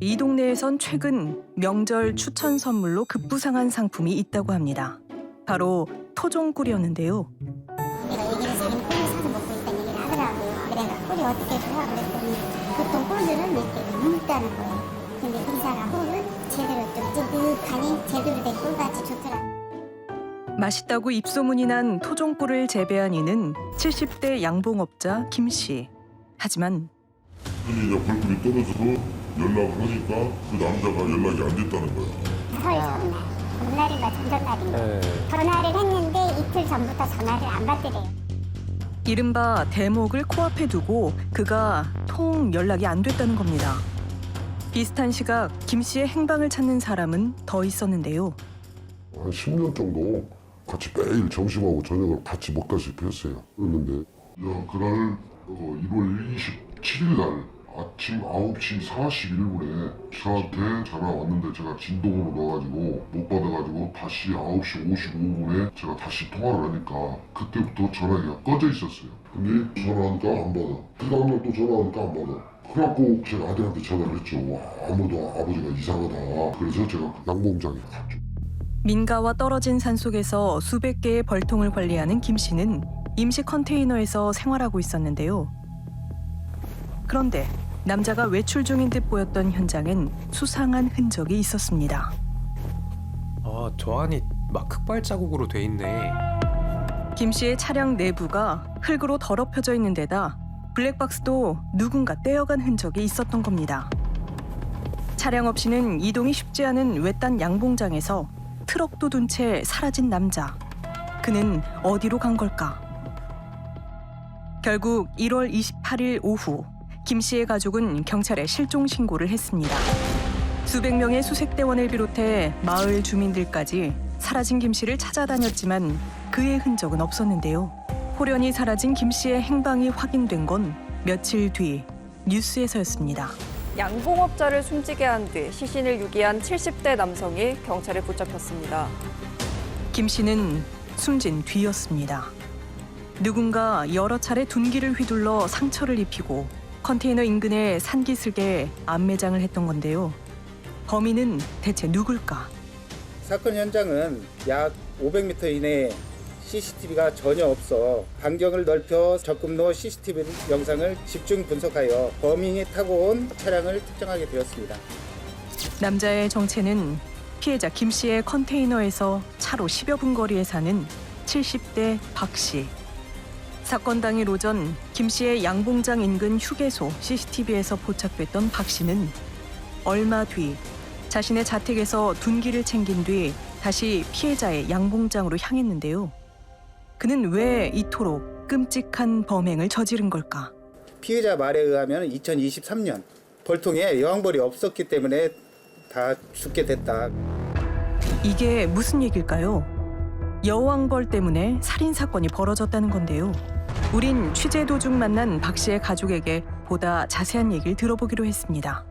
이 동네에선 최근 명절 추천 선물로 급부상한 상품이 있다고 합니다. 바로 토종꿀이었는데요. 내가 얘기를 자기는 꿀을 사서 먹고 있다는 얘기를 하더라고요. 그래서 꿀이 어떻게 좋아 그랬더니 보통 꿀들은 이렇게 묽다는 거예요. 근데 이사가 꿀은 제대로 좀 찐득하니 제대로 된 꿀같이 좋더라고요. 맛있다고 입소문이 난 토종꿀을 재배한 이는 70대 양봉업자 김 씨. 하지만 이제 벌꿀이 떨어져서 연락을 하니까 그 남자가 연락이 안 됐다는 거야. 설 전날, 전날인가 전전날인가 전화를 했는데 이틀 전부터 전화를 안 받더래요. 이른바 대목을 코앞에 두고 그가 통 연락이 안 됐다는 겁니다. 비슷한 시각 김 씨의 행방을 찾는 사람은 더 있었는데요. 한 10년 정도 같이 매일 점심하고 저녁을 같이 먹다시피 했어요. 그랬는데 그날 1월 27일 날 아침 9시 41분에 저한테 전화 왔는데 제가 진동으로 넣어가지고 못 받아가지고 다시 9시 55분에 제가 다시 통화를 하니까 그때부터 전화기가 꺼져 있었어요. 근데 전화하니까 안 받아. 그 다음날 또 전화하니까 안 받아. 그래갖고 제가 아들한테 전화를 했죠. 와, 아무도 아버지가 이상하다. 그래서 제가 양봉장에 갔죠. 민가와 떨어진 산속에서 수백 개의 벌통을 관리하는 김 씨는 임시 컨테이너에서 생활하고 있었는데요. 그런데 남자가 외출 중인 듯 보였던 현장엔 수상한 흔적이 있었습니다. 아, 저 안이 막 흑발 자국으로 돼 있네. 김 씨의 차량 내부가 흙으로 더럽혀져 있는 데다 블랙박스도 누군가 떼어간 흔적이 있었던 겁니다. 차량 없이는 이동이 쉽지 않은 외딴 양봉장에서 트럭도 둔 채 사라진 남자. 그는 어디로 간 걸까? 결국 1월 28일 오후 김 씨의 가족은 경찰에 실종 신고를 했습니다. 수백 명의 수색대원을 비롯해 마을 주민들까지 사라진 김 씨를 찾아다녔지만 그의 흔적은 없었는데요. 호련히 사라진 김 씨의 행방이 확인된 건 며칠 뒤 뉴스에서였습니다. 양봉업자를 숨지게 한 뒤 시신을 유기한 70대 남성이 경찰에 붙잡혔습니다. 김 씨는 숨진 뒤였습니다. 누군가 여러 차례 둔기를 휘둘러 상처를 입히고 컨테이너 인근에 산기슭에 안매장을 했던 건데요. 범인은 대체 누굴까? 사건 현장은 약 500m 이내에 CCTV가 전혀 없어 반경을 넓혀 적금로 CCTV 영상을 집중 분석하여 범인이 타고 온 차량을 특정하게 되었습니다. 남자의 정체는 피해자 김 씨의 컨테이너에서 차로 10여 분 거리에 사는 70대 박 씨. 사건 당일 오전 김 씨의 양봉장 인근 휴게소 CCTV에서 포착됐던 박 씨는 얼마 뒤 자신의 자택에서 둔기를 챙긴 뒤 다시 피해자의 양봉장으로 향했는데요. 그는 왜 이토록 끔찍한 범행을 저지른 걸까? 피해자 말에 의하면 2023년 벌통에 여왕벌이 없었기 때문에 다 죽게 됐다. 이게 무슨 얘기일까요? 여왕벌 때문에 살인사건이 벌어졌다는 건데요. 우린 취재 도중 만난 박 씨의 가족에게 보다 자세한 얘기를 들어보기로 했습니다.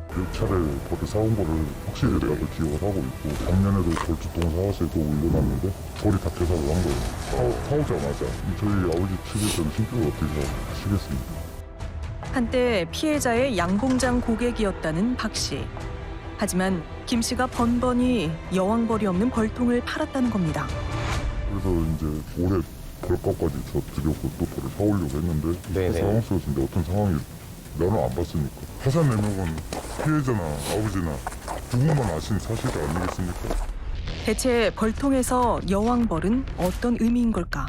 몇 차례 벌을 사온 거를 확실히 내가 기억을 하고 있고 작년에도 벌주동 사왔을 거 올려놨는데 벌이 다 퇴사를 한 거예요. 사오자마자 저희 아버지 측에서는 신고를 어떻게 하시겠습니까? 한때 피해자의 양봉장 고객이었다는 박 씨. 하지만 김 씨가 번번이 여왕벌이 없는 벌통을 팔았다는 겁니다. 그래서 이제 올해 벌값까지 저 드렸고 또 벌을 사오려고 했는데 네네. 상황스러운데 어떤 상황이 면허 안 봤으니까 해산 내역은 피해자나 아버지나 누구만 아시는 사실 아니겠습니까? 대체 벌통에서 여왕벌은 어떤 의미인 걸까?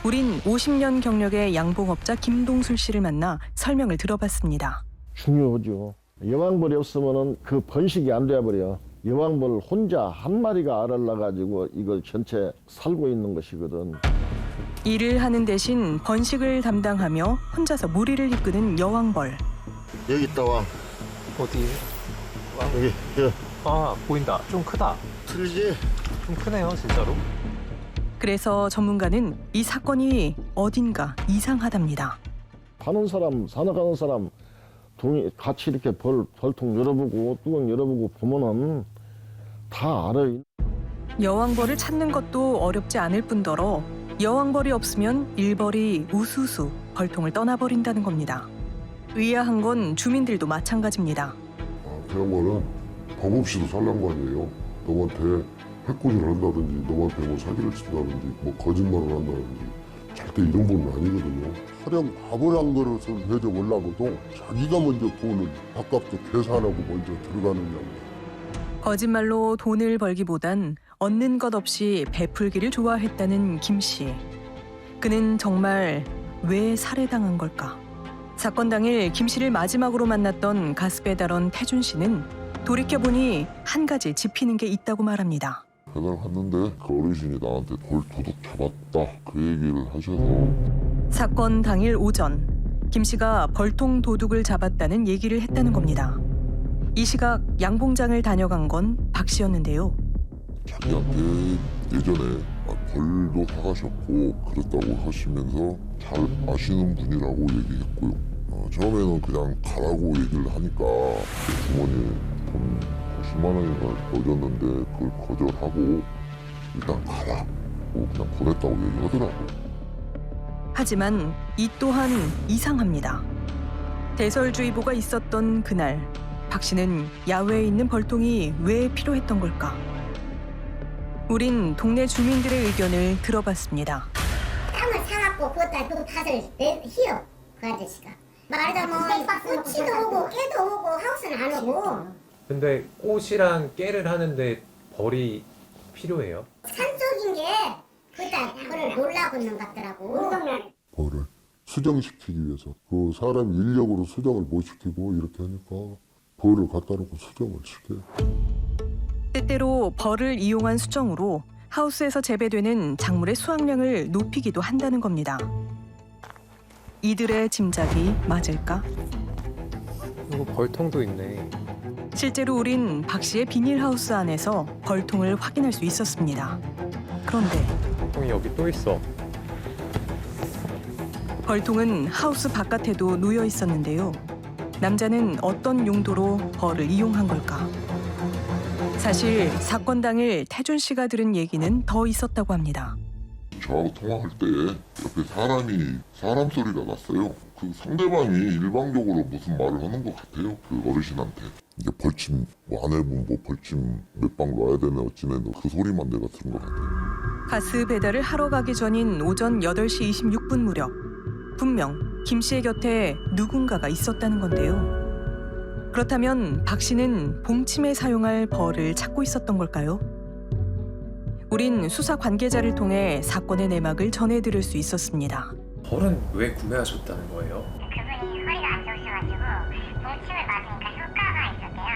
우린 50년 경력의 양봉업자 김동술 씨를 만나 설명을 들어봤습니다. 중요하죠. 여왕벌이 없으면 그 번식이 안 돼버려. 여왕벌 혼자 한 마리가 알을 낳아가지고 이걸 전체 살고 있는 것이거든. 일을 하는 대신 번식을 담당하며 혼자서 무리를 이끄는 여왕벌. 여기 있다 왕. 어디? 여기. 아, 보인다. 좀 크다. 틀리지? 좀 크네요, 진짜로. 그래서 전문가는 이 사건이 어딘가 이상하답니다. 파는 사람, 사러 가는 사람 같이 이렇게 벌통 열어보고 뚜껑 열어보고 보면은 다 알아요. 여왕벌을 찾는 것도 어렵지 않을 뿐더러 여왕벌이 없으면 일벌이 우수수 벌통을 떠나버린다는 겁니다. 의아한 건 주민들도 마찬가지입니다. 태양과는 법 없이도 살란 거 아니에요. 너한테 해코지를 한다든지 너한테 뭐 사기를 친다든지 뭐 거짓말을 한다든지 절대 이런 분은 아니거든요. 차량 밥을 한 그릇을 해줘보려고도 자기가 먼저 돈을 밥값도 계산하고 먼저 들어가느냐고. 거짓말로 돈을 벌기보단 얻는 것 없이 베풀기를 좋아했다는 김 씨. 그는 정말 왜 살해당한 걸까? 사건 당일 김 씨를 마지막으로 만났던 가스 배달원 태준 씨는 돌이켜보니 한 가지 짚이는 게 있다고 말합니다. 배달 갔는데 그 어르신이 나한테 돌 도둑 잡았다 그 얘기를 하셔서 사건 당일 오전 김 씨가 벌통 도둑을 잡았다는 얘기를 했다는 겁니다. 이 시각 양봉장을 다녀간 건 박 씨였는데요. 자기한테 예전에 벌도 사가셨고 그랬다고 하시면서 잘 아시는 분이라고 얘기했고요. 처음에는 그냥 가라고 얘기를 하니까 주머니에 돈 10만 원인가 넣어줬는데 그걸 거절하고 일단 가라고 그냥 보냈다고 얘기하더라고요. 하지만 이 또한 이상합니다. 대설주의보가 있었던 그날 박 씨는 야외에 있는 벌통이 왜 필요했던 걸까? 우린 동네 주민들의 의견을 들어봤습니다. 땅을 사갖고 그것다 그 밭을 휘어 그 아저씨가 말하자면 꽃이도 오고 깨도 오고 하우스는 안 오고 근데 꽃이랑 깨를 하는데 벌이 필요해요? 산속인 게 그다 그걸 놀라고 있는 것 같더라고. 벌을 수정시키기 위해서 그 사람 인력으로 수정을 못 시키고 이렇게 하니까 벌을 갖다 놓고 수정을 시켜요. 때때로 벌을 이용한 수정으로 하우스에서 재배되는 작물의 수확량을 높이기도 한다는 겁니다. 이들의 짐작이 맞을까? 이거 벌통도 있네. 실제로 우린 박 씨의 비닐하우스 안에서 벌통을 확인할 수 있었습니다. 그런데 벌통이 여기 또 있어. 벌통은 하우스 바깥에도 놓여 있었는데요. 남자는 어떤 용도로 벌을 이용한 걸까? 사실 사건 당일 태준 씨가 들은 얘기는 더 있었다고 합니다. 저하고 통화할 때 옆에 사람 소리가 났어요. 그 상대방이 일방적으로 무슨 말을 하는 것 같아요. 그 어르신한테. 이제 벌침 뭐 아내분 뭐 벌침 몇 방 놔야 되네 어찌네 그 소리만 내가 들은 것 같아요. 가스 배달을 하러 가기 전인 오전 8시 26분 무렵 분명 김 씨의 곁에 누군가가 있었다는 건데요. 그렇다면 박 씨는 봉침에 사용할 벌을 찾고 있었던 걸까요? 우린 수사 관계자를 통해 사건의 내막을 전해들을 수 있었습니다. 벌은 왜 구매하셨다는 거예요? 그분이 허리가 안 좋으셔가지고 봉침을 맞으니까 효과가 있었대요.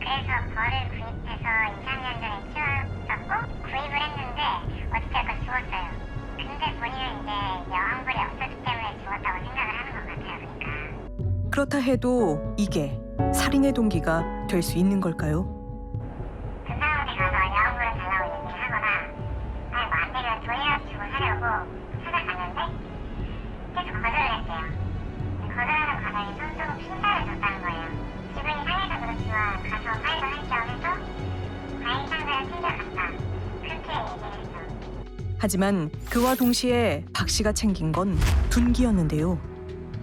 그래서 벌을 구입해서 2, 3년 전에 키웠었고 구입을 했는데 어떻게 할까 죽었어요. 근데 본인은 이제 여왕벌이 없었기 때문에 죽었다고 생각을 하는 것 같아요. 그러니까. 그렇다 해도 이게 살인의 동기가 될 수 있는 걸까요? 그 사람한테 가서 여왕벌을 달라고 얘기를 하거나 아니 뭐안 되면 돈이라도 주고 사려고 찾아갔는데 계속 거절을 했대요. 거절하는 과정에 손수고 핀자를 줬다는 거예요. 기분이 상해서 그렇지만 가서 파일을 할 겸해서 과잉 상자를 챙겨갔다. 그렇게 얘기를 했죠. 하지만 그와 동시에 박 씨가 챙긴 건 둔기였는데요.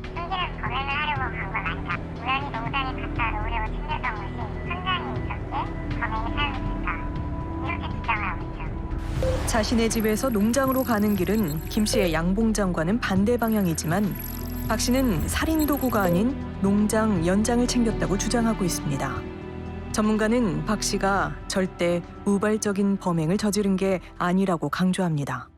숨기는 범행을 하려고 간 건 아니다. 우연히 농장에 갖다 놓으려고 챙겼던 것이 현장이 있었기에 범행이 사용됐다. 이렇게 주장을 하고 있죠. 자신의 집에서 농장으로 가는 길은 김 씨의 양봉장과는 반대 방향이지만 박 씨는 살인 도구가 아닌 농장 연장을 챙겼다고 주장하고 있습니다. 전문가는 박 씨가 절대 우발적인 범행을 저지른 게 아니라고 강조합니다.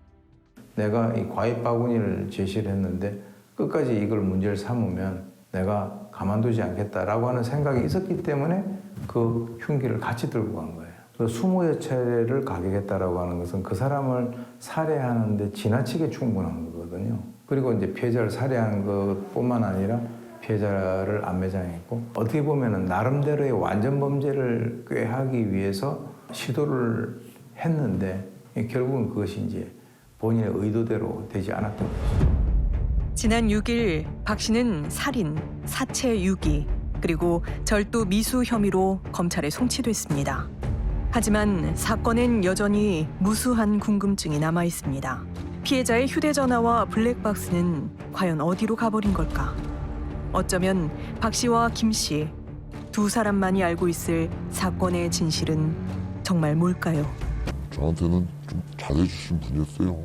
내가 이 과입 바구니를 제시를 했는데 끝까지 이걸 문제를 삼으면 내가 가만두지 않겠다라고 하는 생각이 있었기 때문에 그 흉기를 같이 들고 간 거예요. 20여 차례를 가격했다라고 하는 것은 그 사람을 살해하는데 지나치게 충분한 거거든요. 그리고 이제 피해자를 살해한 것뿐만 아니라 피해자를 안매장했고 어떻게 보면은 나름대로의 완전 범죄를 꾀하기 위해서 시도를 했는데 결국은 그것이 이제 본인의 의도대로 되지 않았던 것이죠. 지난 6일 박 씨는 살인, 사체 유기, 그리고 절도 미수 혐의로 검찰에 송치됐습니다. 하지만 사건엔 여전히 무수한 궁금증이 남아 있습니다. 피해자의 휴대전화와 블랙박스는 과연 어디로 가버린 걸까? 어쩌면 박 씨와 김 씨 두 사람만이 알고 있을 사건의 진실은 정말 뭘까요? 저한테는 좀 잘해주신 분이었어요.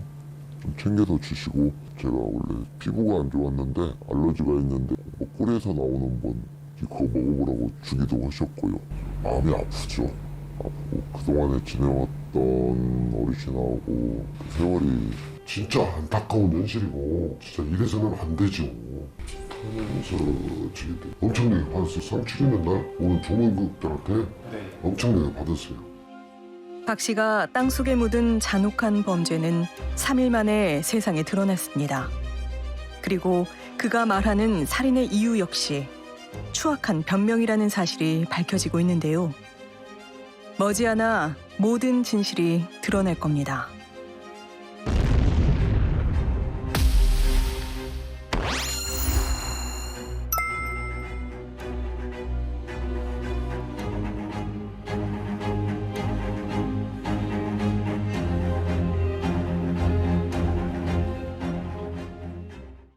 좀 챙겨서 주시고, 제가 원래 피부가 안 좋았는데 알러지가 있는데 뭐 꿀에서 나오는 건 그거 먹어보라고 주기도 하셨고요. 마음이 아프죠. 아프고 그동안에 지내왔던 어르신하고 그 세월이 진짜 안타까운 현실이고 진짜 이래서는 안 되죠. 그래서 지금 엄청나게 받았어요. 상추리는 날 오는 조문국들한테 엄청나게 받았어요. 박 씨가 땅속에 묻은 잔혹한 범죄는 3일 만에 세상에 드러났습니다. 그리고 그가 말하는 살인의 이유 역시 추악한 변명이라는 사실이 밝혀지고 있는데요. 머지않아 모든 진실이 드러날 겁니다.